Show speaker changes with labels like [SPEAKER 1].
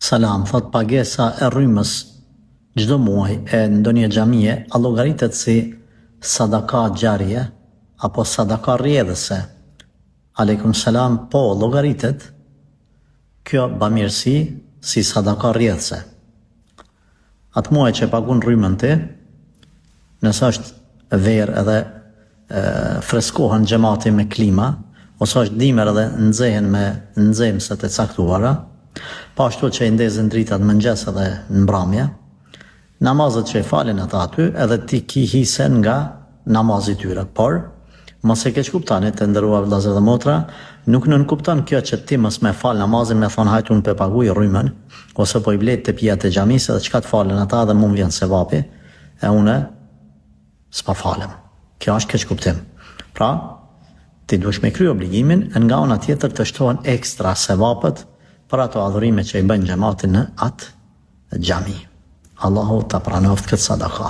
[SPEAKER 1] Salam, thot pagesa e rrymës çdo muaj e ndonjë xhamie a llogaritet si sadaka xharie apo sadaka rrjedhëse? Aleikum salam, po llogaritet kjo bamirësi si sadaka rrjedhëse. Atë muaj që pagun rrymën ti, nëse është verë edhe freskohen xhamati me klima, ose është dimër edhe nxehen me nxemëset e caktuara, pa ashtu që i ndezin dritat mëngjes edhe në mbrëmje, namazet që i falen ata aty edhe ti ki hisen nga namazi tyre. Por, mos e keq kuptani të nderuar vëllezër dhe motra, nuk nënkupton kjo që ti mos me fal namazin me thonë hajt unë pe paguaj rrymën, ose po i blet të pijat e xhamisë edhe çka të falen ata dhe mu vjen sevapi, e une s'pa falem. Kjo është keq kuptim. Pra, ti duhesh me kry obligimin, nga ana tjetër të shtohen ekstra sevapet për ato adhurime që i bën xhamati në atë xhami. Allahu ta pranoft këtë sadaka.